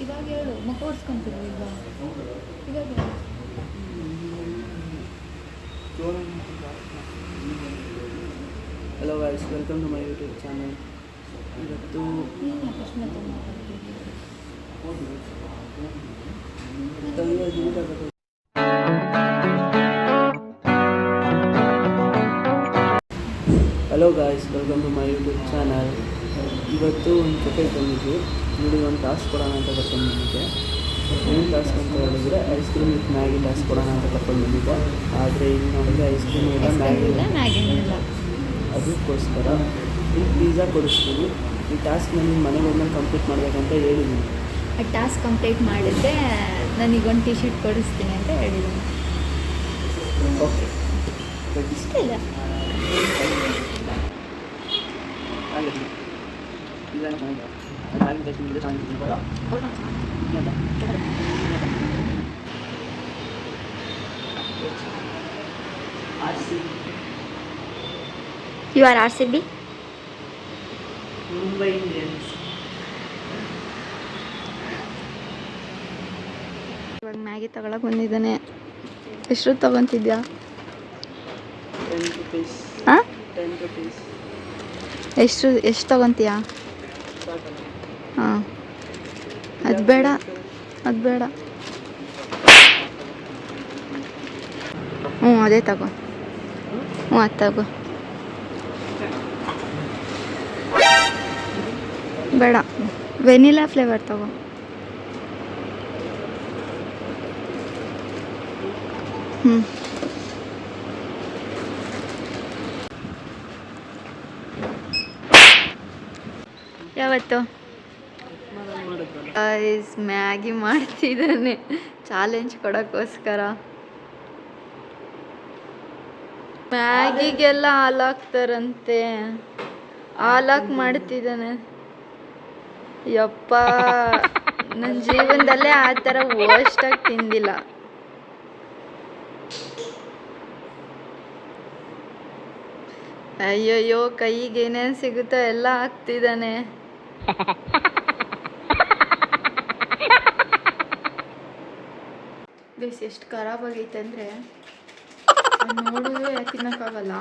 ಇವಾಗ ಹೇಳು ಮುಖ ಓಡಿಸ್ಕೊಂತೀವಿ ಇವಾಗ hello guys, welcome to my YouTube channel. ಇವತ್ತು hello guys, welcome to my YouTube channel. ಇವತ್ತು ಒಂದು ಕೆಫೆಗೆ ಬಂದಿದ್ವಿ. ನೋಡಿ, ಒಂದು ಟಾಸ್ಕ್ ಕೊಡೋಣ ಅಂತ ಕರ್ಕೊಂಡು ಬಂದಿದ್ದೆ. ಏನು ಟಾಸ್ಕ್ ಅಂತ ಹೇಳಿದ್ರೆ ice cream with Maggi task ಕೊಡೋಣ ಅಂತ ಕರ್ಕೊಂಡು ಬಂದಿದ್ದೆ. ಆದರೆ ಇಲ್ಲಿ ನೋಡಿದ್ರೆ ಐಸ್ ಕ್ರೀಮ್ ಇಲ್ಲ, ಮ್ಯಾಗಿ ಇಲ್ಲ. ಅದಕ್ಕೋಸ್ಕರ ಈ ಪಿಜ್ಜಾ ಕೊಡಿಸ್ತೀನಿ. ಈ ಟಾಸ್ಕ್ನ ನಿಮ್ಮ ಮನೆಗೆ ಹೋದ್ಮೇಲೆ ಕಂಪ್ಲೀಟ್ ಮಾಡಬೇಕಂತ ಹೇಳಿದ್ದೀನಿ. ಆ ಟಾಸ್ಕ್ ಕಂಪ್ಲೀಟ್ ಮಾಡಿದ್ದೆ ನನಗೊಂದು ಟಿ ಶರ್ಟ್ ಕೊಡಿಸ್ತೀನಿ ಅಂತ ಹೇಳಿದ್ದೀನಿ. ಓಕೆ, ಇಷ್ಟ ಇಲ್ಲ. You are RCB? Mumbai Indians. ಇವಾಗ ಮ್ಯಾಗಿ ತಗೊಳಕ್ ಬಂದಿದ್ದಾನೆ. ಎಷ್ಟು ತಗೊಂತಿದ್ಯಾ? 10 rupees. ಹಾಂ, 10 rupees. ಎಷ್ಟು ತಗೊಂತೀಯಾ? ಹಾಂ, ಅದು ಬೇಡ. ಅದೇ ತಗೋ. ಅದು ತಗೋ. ಬೇಡ, ವೆನಿಲಾ ಫ್ಲೇವರ್ ತಗೋ. ಯಾವತ್ತು ಮ್ಯಾಗಿ ಮಾಡ್ತಿದ್ದಾನೆ ಚಾಲೆಂಜ್ ಕೊಡೋಕ್ಕೋಸ್ಕರ. ಮ್ಯಾಗಿಗೆಲ್ಲ ಹಾಲಾಕ್ತಾರಂತೆ, ಹಾಲಾಕ್ ಮಾಡ್ತಿದ್ದಾನೆ. ಯಪ್ಪ, ನನ್ನ ಜೀವನದಲ್ಲೇ ಆ ಥರ ವರ್ಸ್ಟಾಗಿ ತಿಂದಿಲ್ಲ. ಅಯ್ಯಯ್ಯೋ, ಕೈಗೆ ಏನೇನು ಸಿಗುತ್ತೋ ಎಲ್ಲ ಹಾಕ್ತಿದ್ದಾನೆ. ಬೇಸ್ ಎಷ್ಟು ಖರಾಬ್ ಆಗೈತೆ ಅಂದರೆ ನೋಡಿದ್ರೆ ತಿನ್ನೋಕ್ಕಾಗಲ್ಲ.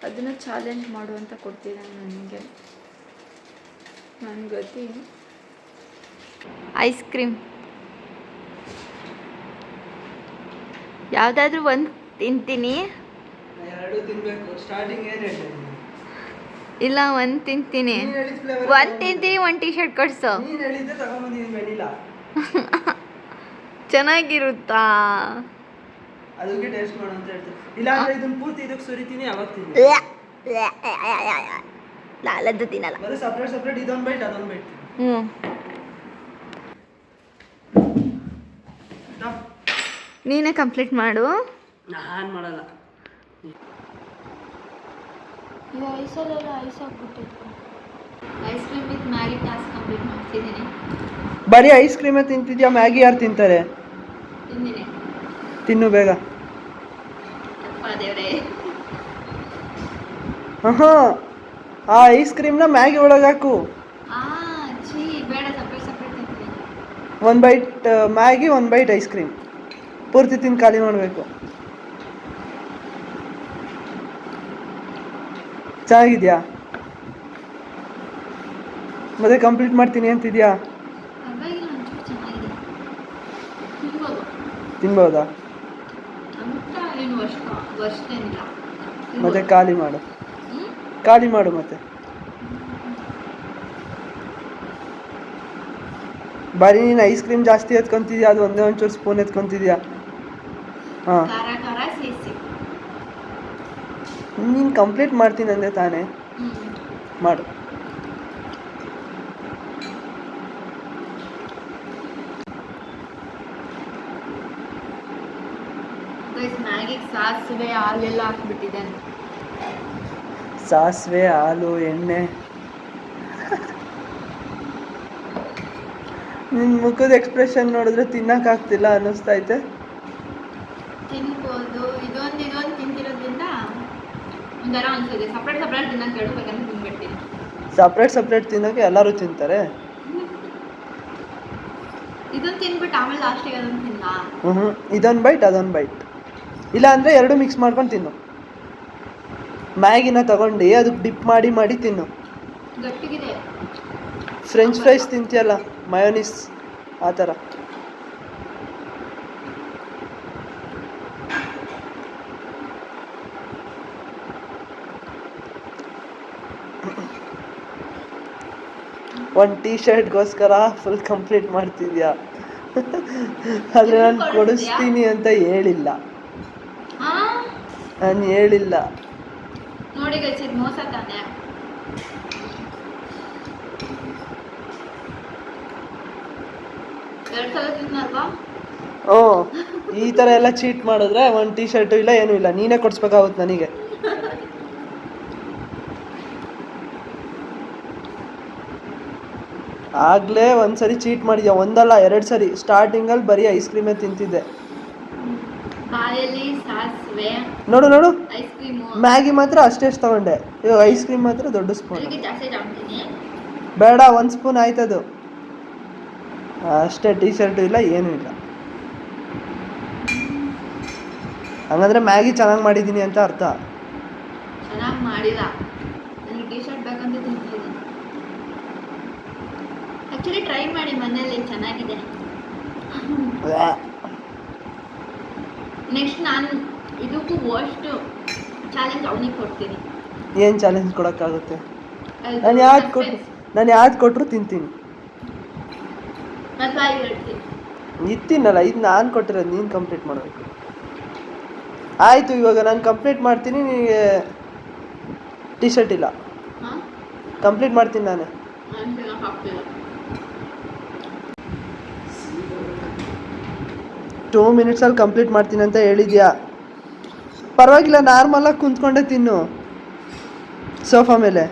ಅದನ್ನು ಚಾಲೆಂಜ್ ಮಾಡು ಅಂತ ಕೊಡ್ತಿದ್ದಾನೆ ನನಗೆ. ನನ್ನ ಗತಿ ಐಸ್ ಕ್ರೀಮ್ ಯಾವುದಾದ್ರೂ ಒಂದು ತಿಂತೀನಿ. ಇಲ್ಲ, ಒಂದು ತಿಂತೀನಿ. ಒಂದು ಟಿ ಶರ್ಟ್ ಕೊಡ್ಸು. ಚೆನ್ನಾಗಿರುತ್ತಾ? ಅದಕ್ಕೆ ಟೇಸ್ಟ್ ಮಾಡು ಅಂತ ಹೇಳ್ತೀನಿ. ಇಲ್ಲ ಅಂದ್ರೆ ಇದನ್ನ ಪೂರ್ತಿ ಇದಕ್ಕೆ ಸುರಿತೀನಿ, ಅವಾಗ ತಿನ್ನಿ. ಲಾಲದ್ದು ತಿನ್ನಲ್ಲ. ಬರೀ ಸಪ್ರೇಟ್ ಇದೊಂದು ಬೈಟ್ ಅದೊಂದು ಬೈಟ್. ನೀನೇ ಕಂಪ್ಲೀಟ್ ಮಾಡು. ನಾನು ಮಾಡಲ್ಲ. ಇದು ಐಸಲ್ಲೆಲ್ಲ ಐಸ್ ಹಾಕ್ಬಿಟ್ಟಿತ್ತು. Ice cream with Maggi task complete ಮಾಡ್ತಿದ್ದೀನಿ. ಬರೀ ಐಸ್ ಕ್ರೀಮೇ ತಿಂತಿದ್ಯಾ? ಮ್ಯಾಗಿ ಯಾರು ತಿಂತಾರೆ? ತಿಂದಿನಿ. ತಿನ್ನು ಬೇಗ. ದೇವ್ರೇ. ಆ ಐಸ್ ಕ್ರೀಮ್ನ ಮ್ಯಾಗಿ ಒಳಗೆ ಹಾಕು. ಬೇಡ, ಸಪ್ರೇಟ್ ತಿಂತೀನಿ. ಒಂದು ಬೈಟ್ ಮ್ಯಾಗಿ, ಒಂದು ಬೈಟ್ ಐಸ್ ಕ್ರೀಮ್ ಪೂರ್ತಿ ತಿಂದು ಖಾಲಿ ಮಾಡಬೇಕು. ಚೆನ್ನಾಗಿದ್ಯಾ? ಮತ್ತೆ ಕಂಪ್ಲೀಟ್ ಮಾಡ್ತೀನಿ ಅಂತಿದ್ಯಾ? ತಿನ್ಬೋದಾ? ಮತ್ತೆ ಖಾಲಿ ಮಾಡು ಮತ್ತೆ. ಬರೀ ನೀನು ಐಸ್ ಕ್ರೀಮ್ ಜಾಸ್ತಿ ಎತ್ಕೊಂತಿದ್ಯಾ, ಅದು ಒಂದೇ ಒಂಚೂರು ಸ್ಪೂನ್ ಎತ್ಕೊಂತಿದ್ಯಾ? ಹಾಂ, ನೀನು ಕಂಪ್ಲೀಟ್ ಮಾಡ್ತೀನಿ ಅಂದೆ ತಾನೇ, ಮಾಡು. ಮ್ಯಾಗಿಗೆ ಸಾಸಿವೆ ಹಾಲೆಲ್ಲ ಹಾಕ್ಬಿಟ್ಟಿದ್ದಾನೆ. ಸಾಸಿವೆ, ಹಾಲು, ಎಣ್ಣೆ. ನಿನ್ನ ಮುಖದ ಎಕ್ಸ್ಪ್ರೆಷನ್ ನೋಡಿದ್ರೆ ತಿನ್ನಕ್ಕಾಗ್ತಿಲ್ಲ ಅನ್ನಿಸ್ತೈತೆ. ತಿನ್ಬೋದು. ಇದೊಂದು ತಿಂತಿರೋದ್ರಿಂದ ಒಂಥರ ಅನ್ಸುತ್ತೆ. ಸಪ್ರೇಟ್ ತಿನ್ನಕ್ಕೆ ಹೇಳ್ಬೇಕಂದ್ರೆ ತಿನ್ಬಿಡ್ತೀನಿ. ಸಪ್ರೇಟ್ ತಿನ್ನೋಕೆ ಎಲ್ಲರೂ ತಿಂತಾರೆ. ಇದನ್ನ ತಿನ್ಬಿಟ್ಟು ಆಮೇಲೆ ಲಾಸ್ಟಿಗೆ ಅದನ್ನ ತಿನ್ನ. ಇದೊಂದು ಬೈಟ್ ಅದೊಂದು ಬೈಟ್, ಇಲ್ಲ ಅಂದರೆ ಎರಡು ಮಿಕ್ಸ್ ಮಾಡ್ಕೊಂಡು ತಿನ್ನು. ಮ್ಯಾಗಿನ ತಗೊಂಡು ಅದಕ್ಕೆ ಡಿಪ್ ಮಾಡಿ ಮಾಡಿ ತಿನ್ನು. ಗಟ್ಟಿಗಿದೆ. ಫ್ರೆಂಚ್ ಫ್ರೈಸ್ ತಿಂತೀಯಲ್ಲ, ಮಯೋನೀಸ್ ಆ ಥರ. ಒಂದು ಟೀ ಶರ್ಟ್ಗೋಸ್ಕರ ಫುಲ್ ಕಂಪ್ಲೀಟ್ ಮಾಡ್ತಿದ್ಯಾ? ಆದರೆ ನಾನು ಕೊಡಿಸ್ತೀನಿ ಅಂತ ಹೇಳಿಲ್ಲ. ನಾನು ಹೇಳಿಲ್ಲ. ನೋಡಿ ಗೈಸ್, ಇದು ಮೋಸ ತಾನೆ. ಎರಡು ಸಲ ತಿನ್ನಲ್ವಾ? ಈ ಥರ ಎಲ್ಲ ಚೀಟ್ ಮಾಡಿದ್ರೆ ಒಂದು ಟೀ ಶರ್ಟು ಇಲ್ಲ, ಏನೂ ಇಲ್ಲ, ನೀನೇ ಕೊಡಿಸ್ಬೇಕಾಗುತ್ತೆ ನನಗೆ. ಆಗಲೇ ಒಂದ್ಸರಿ ಚೀಟ್ ಮಾಡಿದ್ಯಾ, ಒಂದಲ್ಲ 2 ಸರಿ. ಸ್ಟಾರ್ಟಿಂಗಲ್ಲಿ ಬರೀ ಐಸ್ ಕ್ರೀಮೇ ತಿಂತಿದ್ದೆ. ಬಾಯಲ್ಲಿ ಸಾಸಿವೆ, ನೋಡು ನೋಡು, ಐಸ್ ಕ್ರೀಮು, ಮ್ಯಾಗಿ ಮಾತ್ರ ಅಷ್ಟೇ ತಗೊಂಡೆ. ಇವಾಗ ಐಸ್ ಕ್ರೀಮ್ ಮಾತ್ರ ದೊಡ್ಡ ಸ್ಪೂನ್. ಜಾಸ್ತಿ ತಗೊಂತೀನಿ. ಬೇಡ, 1 ಸ್ಪೂನ್ ಆಯ್ತದು ಅಷ್ಟೇ. ಟೀ ಶರ್ಟು ಇಲ್ಲ, ಏನೂ ಇಲ್ಲ. ಹಂಗಂದ್ರೆ ಮ್ಯಾಗಿ ಚೆನ್ನಾಗಿ ಮಾಡಿದ್ದೀನಿ ಅಂತ ಅರ್ಥ. ಚೆನ್ನಾಗಿ ಮಾಡಿಲ್ಲ, ನನಗೆ ಟೀ ಶರ್ಟ್ ಬೇಕಂತ ತಿಂತಿದ್ದೀನಿ. ಆ್ಯಕ್ಚುಲಿ ಟ್ರೈ ಮಾಡಿ ಮನೇಲಿ, ಚೆನ್ನಾಗಿದೆ. ನೆಕ್ಸ್ಟ್ ನಾನು ಇದಕ್ಕೂ ವರ್ಸ್ಟ್ ಚಾಲೆಂಜ್ ಅವನಿಗೆ ಕೊಡ್ತೀನಿ. ಏನು ಚಾಲೆಂಜ್ ಕೊಡೋಕ್ಕಾಗುತ್ತೆ? ನಾನು ಯಾವ್ದು ಕೊಟ್ಟರು ತಿಂತೀನಿ. ಇತ್ತೀನಲ್ಲ, ಇದು ನಾನು ಕೊಟ್ಟಿರೋದು, ನೀನು ಕಂಪ್ಲೀಟ್ ಮಾಡಬೇಕು. ಆಯಿತು, ಇವಾಗ ನಾನು ಕಂಪ್ಲೀಟ್ ಮಾಡ್ತೀನಿ, ನಿನಗೆ ಟೀ ಶರ್ಟ್ ಇಲ್ಲ. ಕಂಪ್ಲೀಟ್ ಮಾಡ್ತೀನಿ ನಾನೇ. 2 ಮಿನಿಟ್ಸಲ್ಲಿ ಕಂಪ್ಲೀಟ್ ಮಾಡ್ತೀನಿ ಅಂತ ಹೇಳಿದ್ಯಾ. ಪರವಾಗಿಲ್ಲ, ನಾರ್ಮಲಾಗಿ ಕುಂತ್ಕೊಂಡೆ ತಿನ್ನು ಸೋಫಾ ಮೇಲೆ.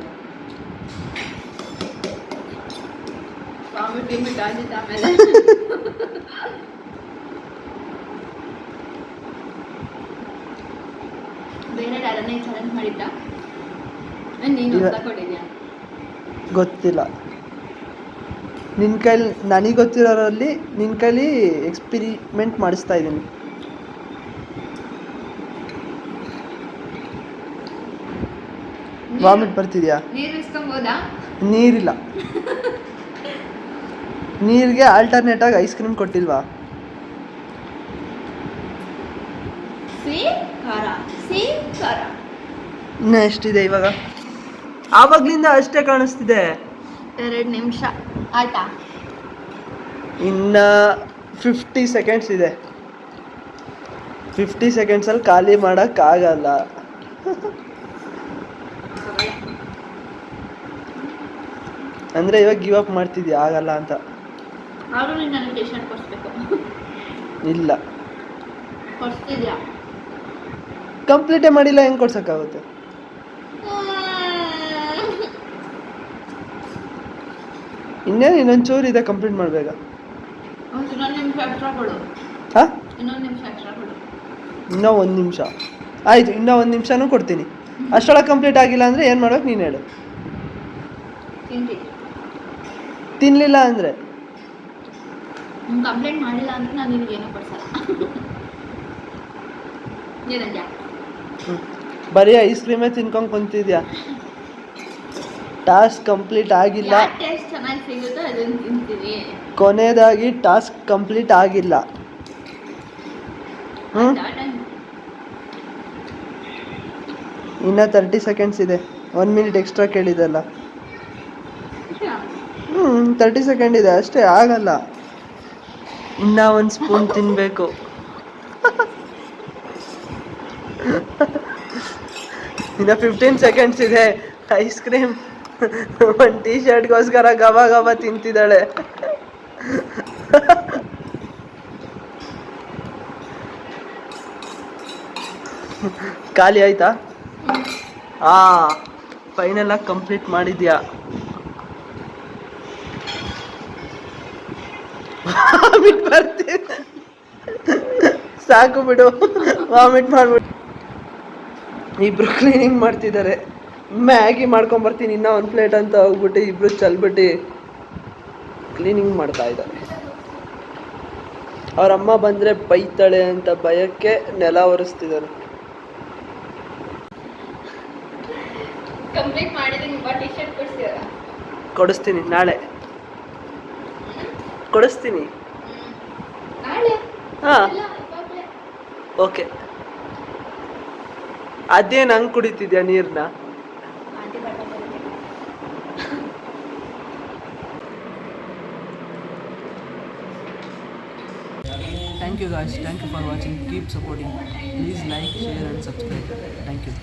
ಗೊತ್ತಿಲ್ಲ, ನಿನ್ನ ಕೈಲಿ, ನನಗೆ ಗೊತ್ತಿರೋರಲ್ಲಿ ನಿನ್ನ ಕೈಲಿ ಎಕ್ಸ್ಪಿರಿಮೆಂಟ್ ಮಾಡಿಸ್ತಾ ಇದ್ದೀನಿ. ವಾಮಿಟ್ ಬರ್ತಿದ್ಯಾ? ನೀರಿಲ್ಲ. ನೀರಿಗೆ ಆಲ್ಟರ್ನೇಟಾಗಿ ಐಸ್ ಕ್ರೀಮ್ ಕೊಟ್ಟಿಲ್ವಾ? ಇನ್ನು ಎಷ್ಟಿದೆ ಇವಾಗ? ಆವಾಗ್ಲಿಂದ ಅಷ್ಟೇ ಕಾಣಿಸ್ತಿದೆ. 2 ನಿಮಿಷ ಆಟ. ಇನ್ನು 50 ಸೆಕೆಂಡ್ಸ್ ಇದೆ. 50 ಸೆಕೆಂಡ್ಸಲ್ಲಿ ಖಾಲಿ ಮಾಡೋಕ್ಕಾಗಲ್ಲ. ಅಂದರೆ ಇವಾಗ ಗಿವ್ ಅಪ್ ಮಾಡ್ತಿದ್ಯಾ? ಆಗಲ್ಲ ಅಂತ. ಇಲ್ಲ, ಕಂಪ್ಲೀಟೇ ಮಾಡಿಲ್ಲ, ಹೆಂಗೆ ಕೊಡ್ಸೋಕ್ಕಾಗುತ್ತೆ? ಇನ್ನೇನು ಇನ್ನೊಂದು ಚೂರು ಇದೆ, ಕಂಪ್ಲೀಟ್ ಮಾಡಬೇಕಾ? ಹಾಂ, ಇನ್ನೂ 1 ನಿಮಿಷ ಆಯಿತು. ಇನ್ನೂ 1 ನಿಮಿಷನೂ ಕೊಡ್ತೀನಿ. ಅಷ್ಟೊಳಗೆ ಕಂಪ್ಲೀಟ್ ಆಗಿಲ್ಲ ಅಂದರೆ ಏನು ಮಾಡ್ಬೇಕು ನೀನು ಹೇಳು. ತಿನ್ನಲಿಲ್ಲ ಅಂದರೆ ಕಂಪ್ಲೇಂಟ್ ಮಾಡಿಲ್ಲ ಅಂದ್ರೆ ನಾನು ನಿನಗೇನು ಕೊಡ್ಸಲ್ಲ. ಬರೀ ಐಸ್ ಕ್ರೀಮೇ ತಿನ್ಕೊಂಡು ಕುಂತಿದ್ಯಾ? ಟಾಸ್ಕ್ ಕಂಪ್ಲೀಟ್ ಆಗಿಲ್ಲ. ಟೇಸ್ಟ್ ಚೆನ್ನಾಗಿ ಸಿಗುತ್ತೋ ಅದನ್ನು ತಿಂತೀನಿ. ಕೊನೆಯದಾಗಿ ಟಾಸ್ಕ್ ಕಂಪ್ಲೀಟ್ ಆಗಿಲ್ಲ. ಇನ್ನು 30 ಸೆಕೆಂಡ್ಸ್ ಇದೆ. 1 ಮಿನಿಟ್ ಎಕ್ಸ್ಟ್ರಾ ಕೇಳಿದಲ್ಲ. 30 ಸೆಕೆಂಡ್ ಇದೆ ಅಷ್ಟೇ, ಆಗಲ್ಲ. ಇನ್ನ 1 ಸ್ಪೂನ್ ತಿನ್ನಬೇಕು. ಇನ್ನು 15 ಸೆಕೆಂಡ್ಸ್ ಇದೆ. ಐಸ್ ಕ್ರೀಮ್ 1 ಟೀ ಶರ್ಟ್ಗೋಸ್ಕರ ಗಬ ಗಬ ತಿಂತಿದ್ದಾಳೆ. ಖಾಲಿ ಆಯ್ತಾ? ಫೈನಲಾಗಿ ಕಂಪ್ಲೀಟ್ ಮಾಡಿದ್ಯಾ? ವಾಮಿಟ್ ಬರ್ತಿದೆ, ಸಾಕು ಬಿಡು, ವಾಮಿಟ್ ಮಾಡ್ಬಿಟ್ಟು. ಇಬ್ರು ಕ್ಲೀನಿಂಗ್ ಮಾಡ್ತಿದ್ದಾರೆ. ಮ್ಯಾಗಿ ಮಾಡ್ಕೊಂಬರ್ತೀನಿ ಇನ್ನೂ 1 ಪ್ಲೇಟ್ ಅಂತ ಹೋಗ್ಬಿಟ್ಟು ಇಬ್ರು ಚಲ್ಬಿಟ್ಟು ಕ್ಲೀನಿಂಗ್ ಮಾಡ್ತಾ ಇದ್ದಾರೆ. ಅವ್ರ ಅಮ್ಮ ಬಂದರೆ ಬೈತಾಳೆ ಅಂತ ಭಯಕ್ಕೆ ನೆಲ ಒರೆಸ್ತಿದ್ದಾರೆ. ಕಂಪ್ಲೀಟ್ ಮಾಡಿದ್ದೀನಿ. ಬಟ್ ಟಿ ಶರ್ಟ್ ಕೊಡ್ಸಿದಾರ? ಕೊಡಿಸ್ತೀನಿ, ನಾಳೆ ಕೊಡಿಸ್ತೀನಿ. ನಾಳೆ? ಹಾಂ, ಇಲ್ಲ, ಇವಾಗ್ಲೇ. ಓಕೆ. ಅದೇನು ಹಂಗೆ ಕುಡಿತಿದ್ಯಾ ನೀರನ್ನ? ಆಂಟಿ ಬಟ್ಟೆ ಬರುತ್ತೆ. Thank you guys, thank you for watching, keep supporting, please like, share and subscribe, thank you.